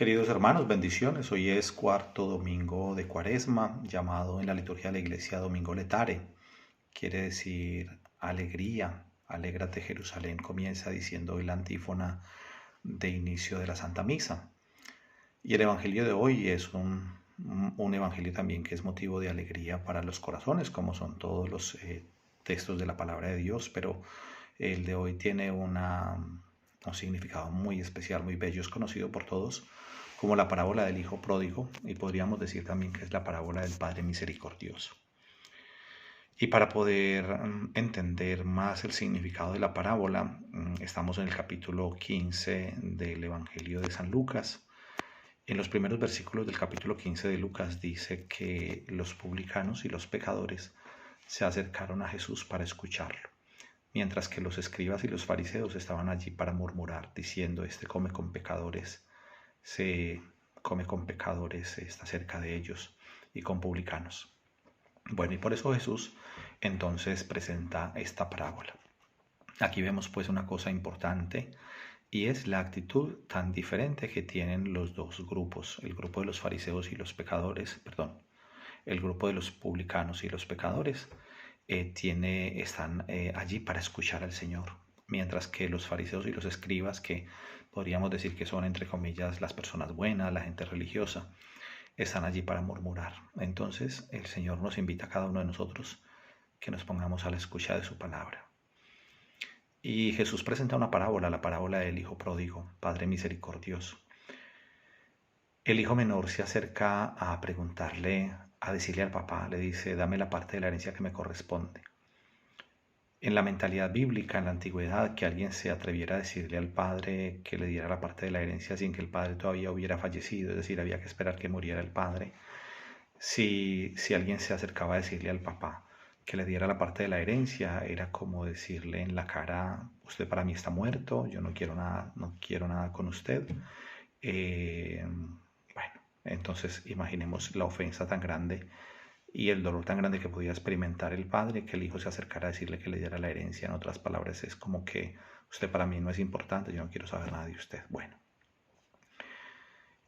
Queridos hermanos, bendiciones. Hoy es cuarto domingo de Cuaresma, llamado en la liturgia de la iglesia Domingo Letare. Quiere decir alegría. Alégrate Jerusalén comienza diciendo hoy la antífona de inicio de la Santa Misa. Y el evangelio de hoy es un evangelio también que es motivo de alegría para los corazones, como son todos los textos de la palabra de Dios, pero el de hoy tiene un significado muy especial, muy bello. Es conocido por todos como la parábola del Hijo Pródigo, y podríamos decir también que es la parábola del Padre Misericordioso. Y para poder entender más el significado de la parábola, estamos en el capítulo 15 del Evangelio de San Lucas. En los primeros versículos del capítulo 15 de Lucas dice que los publicanos y los pecadores se acercaron a Jesús para escucharlo, mientras que los escribas y los fariseos estaban allí para murmurar, diciendo: este come con pecadores, está cerca de ellos, y con publicanos. Bueno, y por eso Jesús entonces presenta esta parábola. Aquí vemos pues una cosa importante, y es la actitud tan diferente que tienen los dos grupos, el grupo de los fariseos y los pecadores, el grupo de los publicanos y los pecadores están allí para escuchar al Señor, mientras que los fariseos y los escribas, que podríamos decir que son entre comillas las personas buenas, la gente religiosa, están allí para murmurar. Entonces el Señor nos invita a cada uno de nosotros que nos pongamos a la escucha de su palabra. Y Jesús presenta una parábola, la parábola del Hijo Pródigo, Padre Misericordioso. El hijo menor se acerca a preguntarle, a decirle al papá, le dice: dame la parte de la herencia que me corresponde. En la mentalidad bíblica, en la antigüedad, que alguien se atreviera a decirle al padre que le diera la parte de la herencia sin que el padre todavía hubiera fallecido, es decir, había que esperar que muriera el padre. Si alguien se acercaba a decirle al papá que le diera la parte de la herencia, era como decirle en la cara: usted para mí está muerto, yo no quiero nada con usted. Bueno, entonces imaginemos la ofensa tan grande y el dolor tan grande que podía experimentar el padre, que el hijo se acercara a decirle que le diera la herencia. En otras palabras, es como que usted para mí no es importante, yo no quiero saber nada de usted. Bueno,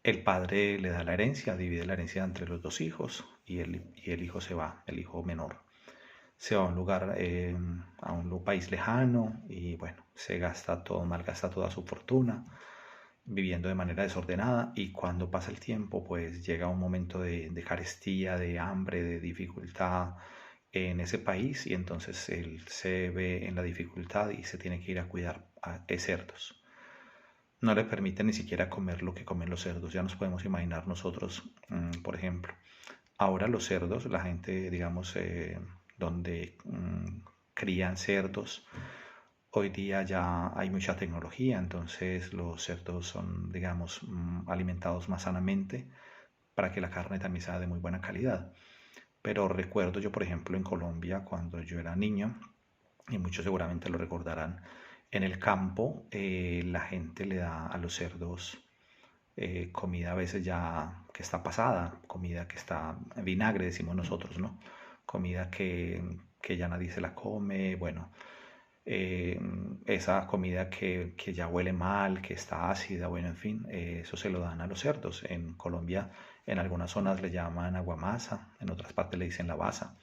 el padre le da la herencia, divide la herencia entre los dos hijos, y el hijo se va, el hijo menor se va a un lugar, a un país lejano, y bueno, malgasta toda su fortuna viviendo de manera desordenada. Y cuando pasa el tiempo, pues llega un momento de carestía, de hambre, de dificultad en ese país, y entonces él se ve en la dificultad y se tiene que ir a cuidar a cerdos. No le permite ni siquiera comer lo que comen los cerdos. Ya nos podemos imaginar nosotros, por ejemplo, ahora los cerdos, la gente, digamos, donde crían cerdos, hoy día ya hay mucha tecnología, entonces los cerdos son, digamos, alimentados más sanamente para que la carne también sea de muy buena calidad. Pero recuerdo yo, por ejemplo, en Colombia, cuando yo era niño, y muchos seguramente lo recordarán, en el campo la gente le da a los cerdos comida a veces ya que está pasada, comida que está en vinagre, decimos nosotros, ¿no? Comida que ya nadie se la come, bueno, esa comida que ya huele mal, que está ácida, bueno, en fin, eso se lo dan a los cerdos. En Colombia, en algunas zonas le llaman aguamasa, en otras partes le dicen la basa.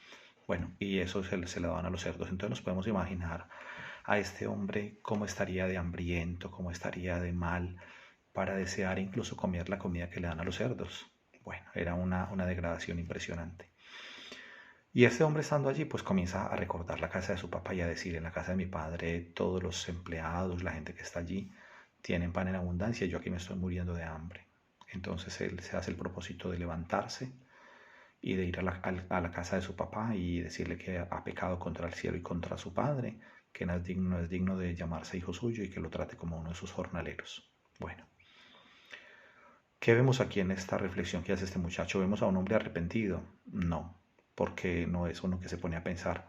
Bueno, y eso se lo dan a los cerdos. Entonces nos podemos imaginar a este hombre cómo estaría de hambriento, cómo estaría de mal, para desear incluso comer la comida que le dan a los cerdos. Bueno, era una degradación impresionante. Y este hombre, estando allí, pues comienza a recordar la casa de su papá y a decir: en la casa de mi padre todos los empleados, la gente que está allí, tienen pan en abundancia, y yo aquí me estoy muriendo de hambre. Entonces él se hace el propósito de levantarse y de ir a la casa de su papá y decirle que ha pecado contra el cielo y contra su padre, que no es digno de llamarse hijo suyo, y que lo trate como uno de sus jornaleros. Bueno, ¿qué vemos aquí en esta reflexión que hace este muchacho? ¿Vemos a un hombre arrepentido? No, porque no es uno que se pone a pensar: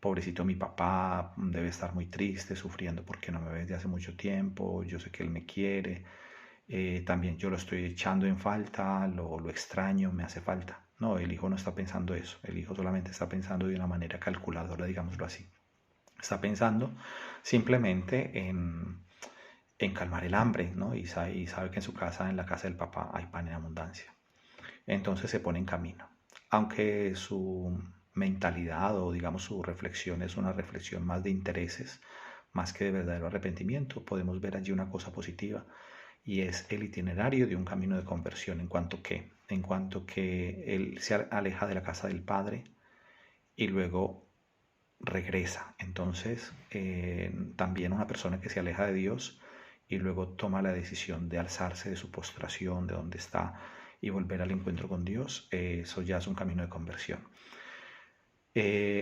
pobrecito mi papá, debe estar muy triste, sufriendo porque no me ve desde hace mucho tiempo, yo sé que él me quiere, también yo lo estoy echando en falta, lo extraño, me hace falta. No, el hijo no está pensando eso, el hijo solamente está pensando de una manera calculadora, digámoslo así. Está pensando simplemente en calmar el hambre, ¿no? Y sabe que en su casa, en la casa del papá, hay pan en abundancia. Entonces se pone en camino. Aunque su mentalidad o digamos su reflexión es una reflexión más de intereses, más que de verdadero arrepentimiento, podemos ver allí una cosa positiva y es el itinerario de un camino de conversión en cuanto que él se aleja de la casa del padre y luego regresa. Entonces, también una persona que se aleja de Dios y luego toma la decisión de alzarse de su postración, de donde está, y volver al encuentro con Dios, eso ya es un camino de conversión.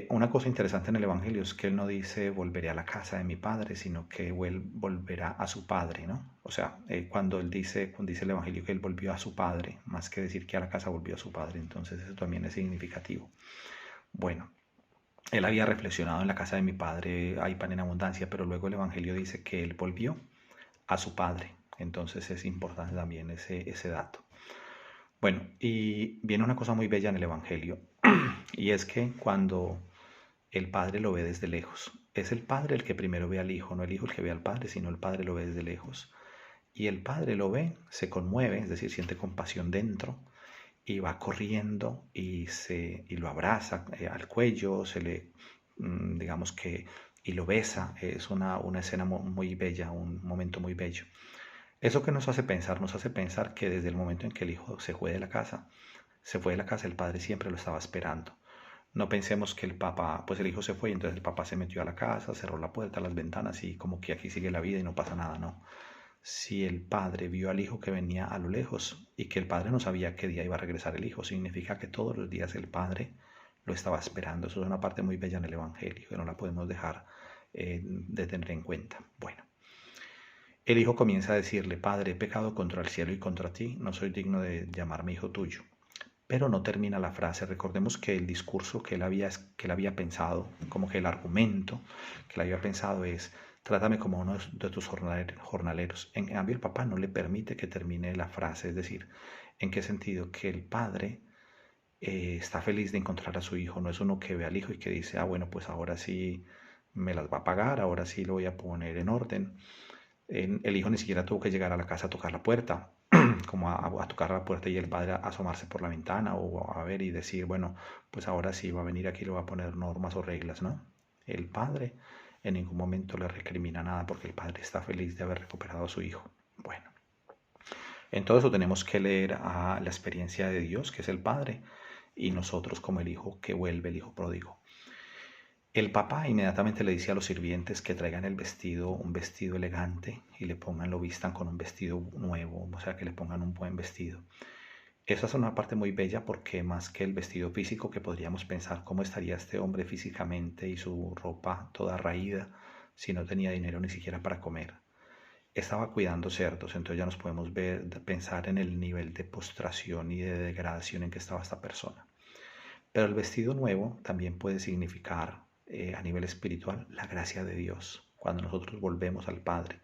Una cosa interesante en el Evangelio es que él no dice volveré a la casa de mi padre, sino que él volverá a su padre, ¿no? O sea, cuando dice el Evangelio que él volvió a su padre, más que decir que a la casa volvió a su padre, entonces eso también es significativo. Bueno, él había reflexionado en la casa de mi padre hay pan en abundancia, pero luego el Evangelio dice que él volvió a su padre, entonces es importante también ese dato. Bueno, y viene una cosa muy bella en el Evangelio, y es que cuando el padre lo ve desde lejos, es el padre el que primero ve al hijo, no el hijo el que ve al padre, sino el padre lo ve desde lejos. Y el padre lo ve, se conmueve, es decir, siente compasión dentro, y va corriendo y lo abraza al cuello, digamos que, y lo besa. Es una escena muy bella, un momento muy bello. Eso que nos hace pensar que desde el momento en que el hijo se fue de la casa, el padre siempre lo estaba esperando. No pensemos que el papá, pues el hijo se fue y entonces el papá se metió a la casa, cerró la puerta, las ventanas y como que aquí sigue la vida y no pasa nada, no. Si el padre vio al hijo que venía a lo lejos y que el padre no sabía qué día iba a regresar el hijo, significa que todos los días el padre lo estaba esperando. Eso es una parte muy bella en el Evangelio que no la podemos dejar de tener en cuenta. Bueno, el hijo comienza a decirle, Padre, he pecado contra el cielo y contra ti, no soy digno de llamarme hijo tuyo. Pero no termina la frase. Recordemos que el discurso que él había pensado, como que el argumento que él había pensado es, trátame como uno de tus jornaleros. En cambio, el papá no le permite que termine la frase. Es decir, ¿en qué sentido? Que el padre está feliz de encontrar a su hijo. No es uno que ve al hijo y que dice, ah, bueno, pues ahora sí me las va a pagar, ahora sí lo voy a poner en orden. El hijo ni siquiera tuvo que llegar a la casa a tocar la puerta, como a tocar la puerta y el padre a asomarse por la ventana o a ver y decir, bueno, pues ahora sí va a venir aquí y le va a poner normas o reglas, ¿no? El padre en ningún momento le recrimina nada porque el padre está feliz de haber recuperado a su hijo. Bueno, en todo eso tenemos que leer a la experiencia de Dios, que es el padre, y nosotros como el hijo que vuelve, el hijo pródigo. El papá inmediatamente le dice a los sirvientes que traigan un vestido elegante y lo vistan con un vestido nuevo, o sea, que le pongan un buen vestido. Esa es una parte muy bella porque más que el vestido físico, que podríamos pensar cómo estaría este hombre físicamente y su ropa toda raída si no tenía dinero ni siquiera para comer. Estaba cuidando cerdos, entonces ya nos podemos pensar en el nivel de postración y de degradación en que estaba esta persona. Pero el vestido nuevo también puede significar a nivel espiritual la gracia de Dios. Cuando nosotros volvemos al Padre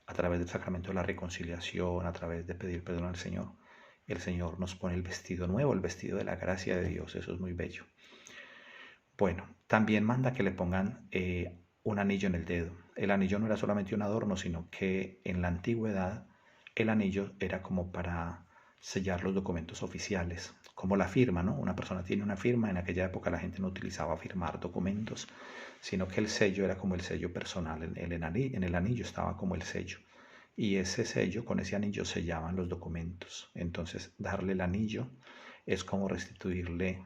a través del sacramento de la reconciliación, a través de pedir perdón al Señor, el Señor nos pone el vestido nuevo, el vestido de la gracia de Dios. Eso es muy bello. Bueno, también manda que le pongan un anillo en el dedo. El anillo no era solamente un adorno, sino que en la antigüedad el anillo era como para sellar los documentos oficiales, como la firma, ¿no? Una persona tiene una firma, en aquella época la gente no utilizaba firmar documentos, sino que el sello era como el sello personal, en el anillo estaba como el sello. Y ese sello, con ese anillo sellaban los documentos. Entonces, darle el anillo es como restituirle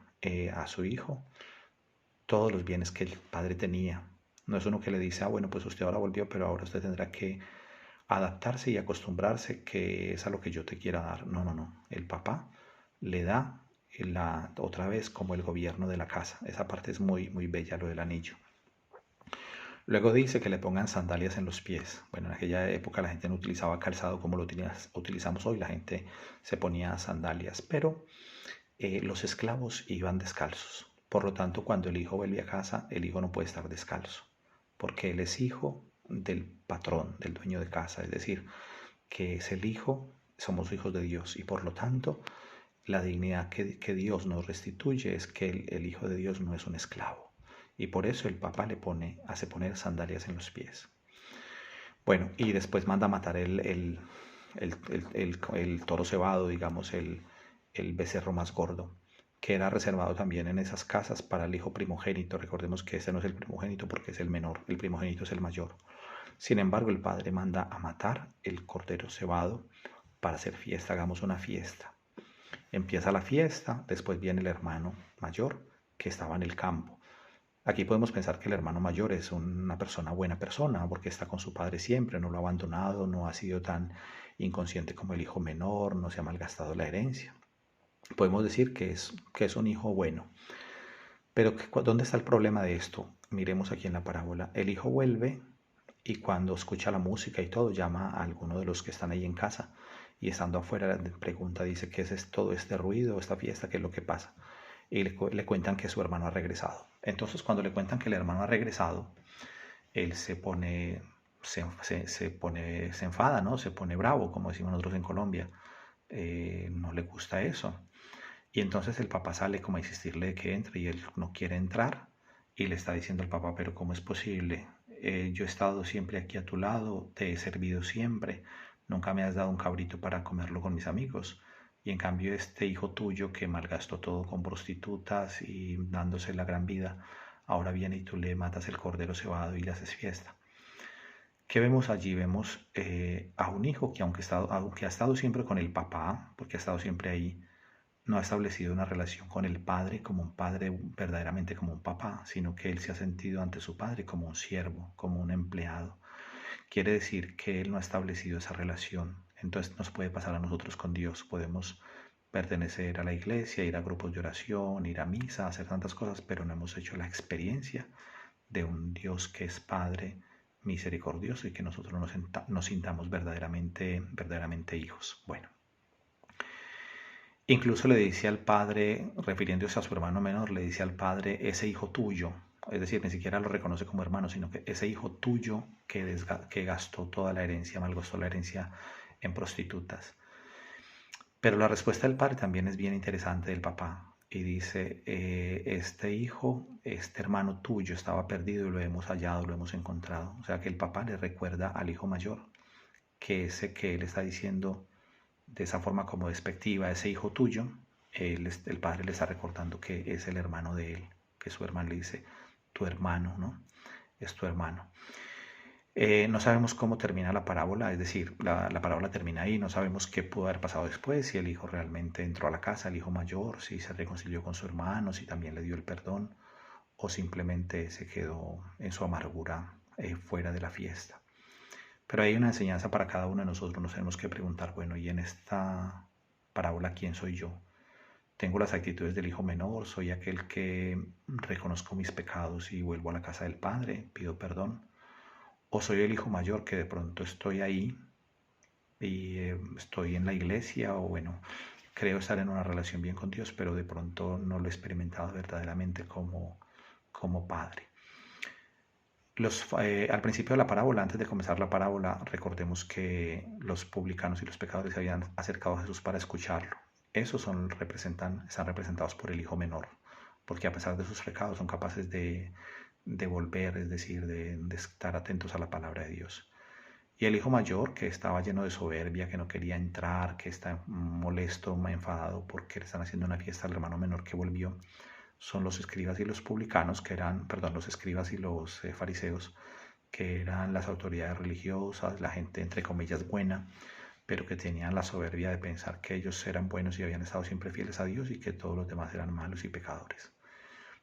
a su hijo todos los bienes que el padre tenía. No es uno que le dice, ah, bueno, pues usted ahora volvió, pero ahora usted tendrá que adaptarse y acostumbrarse, que es a lo que yo te quiera dar. No, no, no. El papá le da otra vez como el gobierno de la casa. Esa parte es muy, muy bella, lo del anillo. Luego dice que le pongan sandalias en los pies. Bueno, en aquella época la gente no utilizaba calzado como lo utilizamos hoy. La gente se ponía sandalias, pero los esclavos iban descalzos. Por lo tanto, cuando el hijo vuelve a casa, el hijo no puede estar descalzo, porque él es hijo del patrón, del dueño de casa, es decir, que es el hijo, somos hijos de Dios y por lo tanto la dignidad que Dios nos restituye es que el hijo de Dios no es un esclavo y por eso el papá le hace poner sandalias en los pies. Bueno, y después manda a matar el toro cebado, digamos, el becerro más gordo, que era reservado también en esas casas para el hijo primogénito. Recordemos que ese no es el primogénito porque es el menor, el primogénito es el mayor. Sin embargo, el padre manda a matar el cordero cebado para hacer fiesta, hagamos una fiesta. Empieza la fiesta, después viene el hermano mayor que estaba en el campo. Aquí podemos pensar que el hermano mayor es una buena persona, porque está con su padre siempre, no lo ha abandonado, no ha sido tan inconsciente como el hijo menor, no se ha malgastado la herencia. Podemos decir que es un hijo bueno. Pero ¿dónde está el problema de esto? Miremos aquí en la parábola. El hijo vuelve y cuando escucha la música y todo, llama a alguno de los que están ahí en casa y estando afuera pregunta, dice, ¿qué es todo este ruido, esta fiesta? ¿Qué es lo que pasa? Y le cuentan que su hermano ha regresado. Entonces, cuando le cuentan que el hermano ha regresado, él se enfada, ¿no? Se pone bravo, como decimos nosotros en Colombia. No le gusta eso. Y entonces el papá sale como a insistirle de que entre y él no quiere entrar y le está diciendo al papá, pero ¿cómo es posible? Yo he estado siempre aquí a tu lado, te he servido siempre, nunca me has dado un cabrito para comerlo con mis amigos. Y en cambio este hijo tuyo que malgastó todo con prostitutas y dándose la gran vida, ahora viene y tú le matas el cordero cebado y le haces fiesta. ¿Qué vemos allí? Vemos a un hijo que aunque ha estado siempre con el papá, porque ha estado siempre ahí, no ha establecido una relación con el padre como un padre verdaderamente como un papá, sino que él se ha sentido ante su padre como un siervo, como un empleado. Quiere decir que él no ha establecido esa relación. Entonces nos puede pasar a nosotros con Dios. Podemos pertenecer a la iglesia, ir a grupos de oración, ir a misa, hacer tantas cosas, pero no hemos hecho la experiencia de un Dios que es Padre misericordioso y que nosotros nos sintamos verdaderamente hijos. Bueno. Incluso le dice al padre, refiriéndose a su hermano menor, le dice al padre, ese hijo tuyo, es decir, ni siquiera lo reconoce como hermano, sino que ese hijo tuyo que gastó toda la herencia, malgastó la herencia en prostitutas. Pero la respuesta del padre también es bien interesante del papá. Y dice, este hijo, este hermano tuyo estaba perdido y lo hemos hallado, lo hemos encontrado. O sea que el papá le recuerda al hijo mayor que ese que él está diciendo de esa forma como despectiva, ese hijo tuyo, el padre le está recordando que es el hermano de él, que su hermano le dice, tu hermano, ¿no? Es tu hermano. No sabemos cómo termina la parábola, es decir, la parábola termina ahí, no sabemos qué pudo haber pasado después, si el hijo realmente entró a la casa, el hijo mayor, si se reconcilió con su hermano, si también le dio el perdón, o simplemente se quedó en su amargura fuera de la fiesta. Pero hay una enseñanza para cada uno de nosotros. Nos tenemos que preguntar, bueno, ¿y en esta parábola quién soy yo? ¿Tengo las actitudes del hijo menor? ¿Soy aquel que reconozco mis pecados y vuelvo a la casa del Padre? ¿Pido perdón? ¿O soy el hijo mayor que de pronto estoy ahí y estoy en la iglesia? O bueno, creo estar en una relación bien con Dios, pero de pronto no lo he experimentado verdaderamente como Padre. Al principio de la parábola, antes de comenzar la parábola, recordemos que los publicanos y los pecadores se habían acercado a Jesús para escucharlo. Esos están representados por el hijo menor, porque a pesar de sus pecados son capaces de volver, es decir, de estar atentos a la palabra de Dios. Y el hijo mayor, que estaba lleno de soberbia, que no quería entrar, que está molesto, enfadado porque le están haciendo una fiesta al hermano menor que volvió, son los escribas y los publicanos, los escribas y los fariseos, que eran las autoridades religiosas, la gente entre comillas buena, pero que tenían la soberbia de pensar que ellos eran buenos y habían estado siempre fieles a Dios y que todos los demás eran malos y pecadores.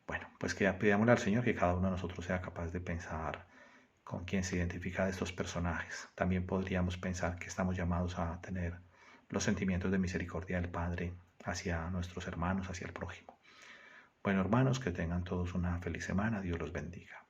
Bueno, pues que pidámosle al Señor que cada uno de nosotros sea capaz de pensar con quién se identifica de estos personajes. También podríamos pensar que estamos llamados a tener los sentimientos de misericordia del Padre hacia nuestros hermanos, hacia el prójimo. Bueno, hermanos, que tengan todos una feliz semana. Dios los bendiga.